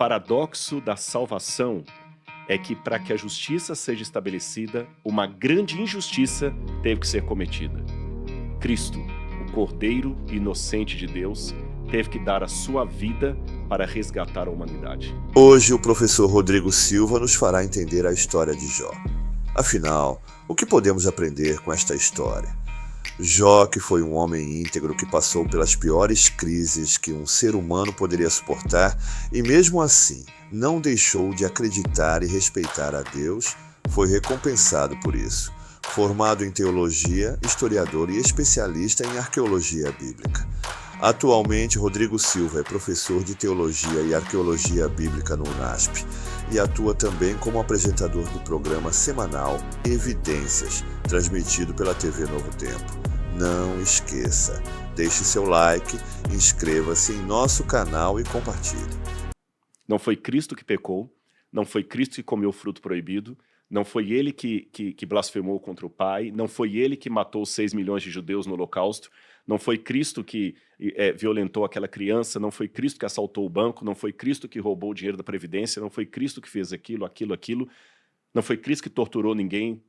paradoxo da salvação é que, para que a justiça seja estabelecida, uma grande injustiça teve que ser cometida. Cristo, o Cordeiro inocente de Deus, teve que dar a sua vida para resgatar a humanidade. Hoje, o professor Rodrigo Silva nos fará entender a história de Jó. Afinal, o que podemos aprender com esta história? Jó, que foi um homem íntegro que passou pelas piores crises que um ser humano poderia suportar e mesmo assim não deixou de acreditar e respeitar a Deus, foi recompensado por isso. Formado em teologia, historiador e especialista em arqueologia bíblica. Atualmente, Rodrigo Silva é professor de Teologia e Arqueologia Bíblica no UNASP e atua também como apresentador do programa semanal Evidências, transmitido pela TV Novo Tempo. Não esqueça, deixe seu like, inscreva-se em nosso canal e compartilhe. Não foi Cristo que pecou, não foi Cristo que comeu o fruto proibido, não foi ele que blasfemou contra o Pai, não foi ele que matou 6 milhões de judeus no Holocausto, não foi Cristo que violentou aquela criança, não foi Cristo que assaltou o banco, não foi Cristo que roubou o dinheiro da Previdência, não foi Cristo que fez aquilo, não foi Cristo que torturou ninguém,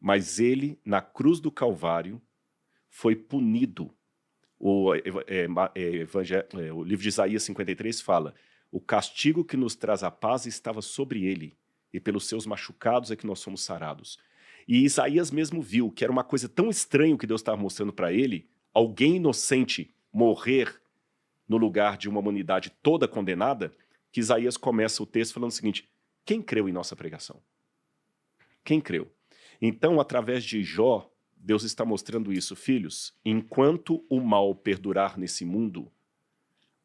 mas ele, na cruz do Calvário, foi punido. O livro de Isaías 53 fala: o castigo que nos traz a paz estava sobre ele, e pelos seus machucados é que nós somos sarados. E Isaías mesmo viu que era uma coisa tão estranha que Deus estava mostrando para ele, alguém inocente morrer no lugar de uma humanidade toda condenada, que Isaías começa o texto falando o seguinte: quem creu em nossa pregação? Quem creu? Então, através de Jó, Deus está mostrando isso. Filhos, enquanto o mal perdurar nesse mundo,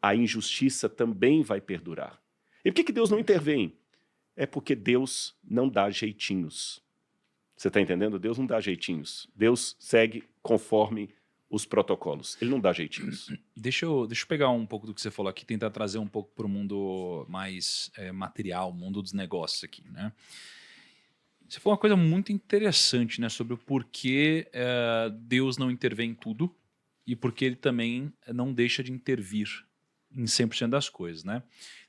a injustiça também vai perdurar. E por que Deus não intervém? É porque Deus não dá jeitinhos. Você está entendendo? Deus não dá jeitinhos. Deus segue conforme os protocolos. Ele não dá jeitinhos. Deixa eu pegar um pouco do que você falou aqui, tentar trazer um pouco para o mundo mais material, mundo dos negócios aqui, né? Você falou uma coisa muito interessante, né, sobre o porquê Deus não intervém em tudo e porque ele também não deixa de intervir em 100% das coisas, né?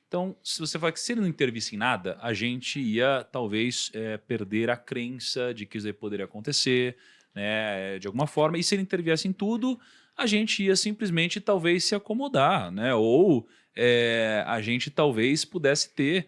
Então, se você fala que se ele não intervisse em nada, a gente ia talvez perder a crença de que isso aí poderia acontecer, né, de alguma forma, e se ele interviesse em tudo, a gente ia simplesmente talvez se acomodar, né? Ou a gente talvez pudesse ter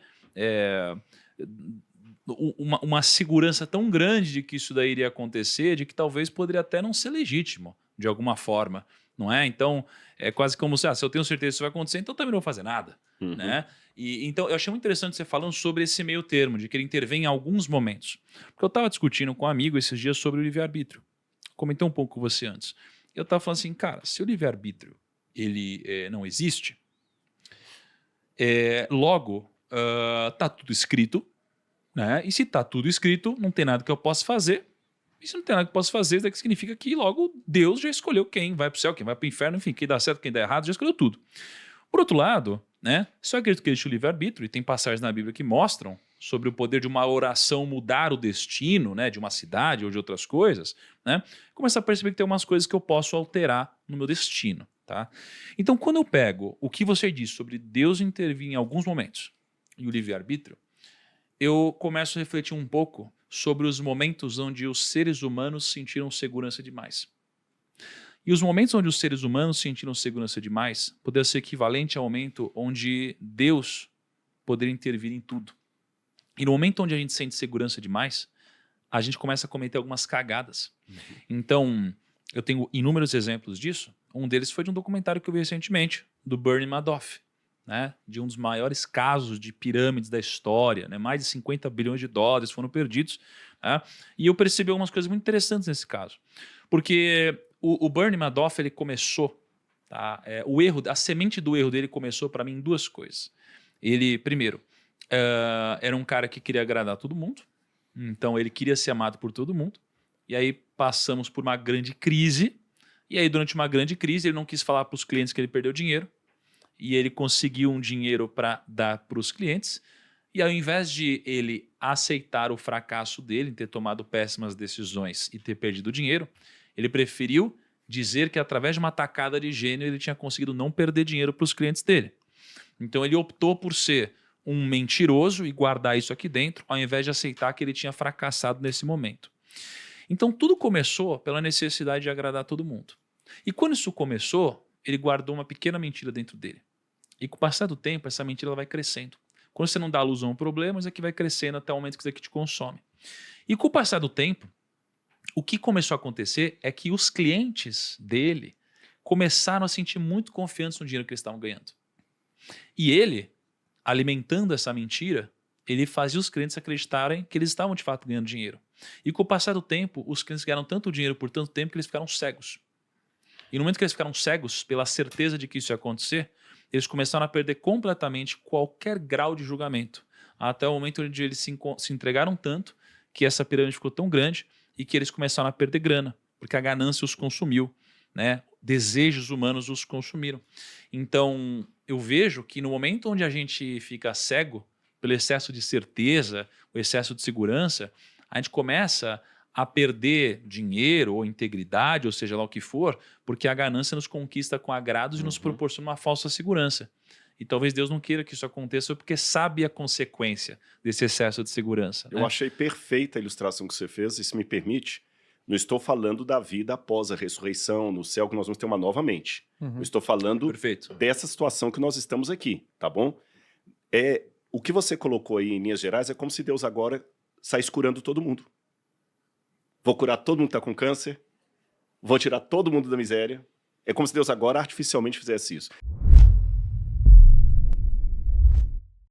uma segurança tão grande de que isso daí iria acontecer, de que talvez poderia até não ser legítimo, de alguma forma, não é? Então, é quase como se eu tenho certeza que isso vai acontecer, então também não vou fazer nada, né? E, então, eu achei muito interessante você falando sobre esse meio termo, de que ele intervém em alguns momentos. Porque eu estava discutindo com um amigo esses dias sobre o livre-arbítrio. Comentei um pouco com você antes. Eu estava falando assim, cara, se o livre-arbítrio ele não existe, logo tá tudo escrito, né? E se tá tudo escrito, não tem nada que eu possa fazer. E se não tem nada que eu possa fazer, isso significa que logo Deus já escolheu quem vai para o céu, quem vai para o inferno, enfim, quem dá certo, quem dá errado, já escolheu tudo. Por outro lado, né, só acredito que existe o livre-arbítrio, e tem passagens na Bíblia que mostram sobre o poder de uma oração mudar o destino, né, de uma cidade ou de outras coisas, né, começar a perceber que tem umas coisas que eu posso alterar no meu destino. Tá? Então, quando eu pego o que você disse sobre Deus intervir em alguns momentos e o livre-arbítrio, eu começo a refletir um pouco sobre os momentos onde os seres humanos sentiram segurança demais. E os momentos onde os seres humanos sentiram segurança demais poderia ser equivalente ao momento onde Deus poderia intervir em tudo. E no momento onde a gente sente segurança demais, a gente começa a cometer algumas cagadas. Então, eu tenho inúmeros exemplos disso. Um deles foi de um documentário que eu vi recentemente, do Bernie Madoff, né, de um dos maiores casos de pirâmides da história, né, mais de 50 bilhões de dólares foram perdidos, né, e eu percebi algumas coisas muito interessantes nesse caso, porque o Bernie Madoff ele começou, tá, a semente do erro dele começou para mim em duas coisas. Ele, primeiro, era um cara que queria agradar todo mundo, então ele queria ser amado por todo mundo, e aí passamos por uma grande crise, e aí durante uma grande crise ele não quis falar para os clientes que ele perdeu dinheiro, e ele conseguiu um dinheiro para dar para os clientes, e ao invés de ele aceitar o fracasso dele em ter tomado péssimas decisões e ter perdido dinheiro, ele preferiu dizer que através de uma tacada de gênio ele tinha conseguido não perder dinheiro para os clientes dele. Então ele optou por ser um mentiroso e guardar isso aqui dentro, ao invés de aceitar que ele tinha fracassado nesse momento. Então tudo começou pela necessidade de agradar todo mundo. E quando isso começou, ele guardou uma pequena mentira dentro dele. E com o passar do tempo, essa mentira ela vai crescendo. Quando você não dá alusão ao problema, isso aqui vai crescendo até o momento que isso aqui te consome. E com o passar do tempo, o que começou a acontecer é que os clientes dele começaram a sentir muito confiantes no dinheiro que eles estavam ganhando. E ele, alimentando essa mentira, ele fazia os clientes acreditarem que eles estavam de fato ganhando dinheiro. E com o passar do tempo, os clientes ganharam tanto dinheiro por tanto tempo que eles ficaram cegos. E no momento que eles ficaram cegos, pela certeza de que isso ia acontecer, eles começaram a perder completamente qualquer grau de julgamento. Até o momento onde eles se entregaram tanto que essa pirâmide ficou tão grande e que eles começaram a perder grana, porque a ganância os consumiu, né? Desejos humanos os consumiram. Então, eu vejo que no momento onde a gente fica cego pelo excesso de certeza, o excesso de segurança, a gente começa a perder dinheiro ou integridade, ou seja lá o que for, porque a ganância nos conquista com agrados e nos proporciona uma falsa segurança. E talvez Deus não queira que isso aconteça porque sabe a consequência desse excesso de segurança. Eu achei perfeita a ilustração que você fez, e se me permite, não estou falando da vida após a ressurreição, no céu, que nós vamos ter uma nova mente. Eu estou falando Perfeito. dessa situação que nós estamos aqui, tá bom? O que você colocou aí em linhas gerais é como se Deus agora saísse curando todo mundo. Vou curar todo mundo que está com câncer, vou tirar todo mundo da miséria. É como se Deus agora artificialmente fizesse isso.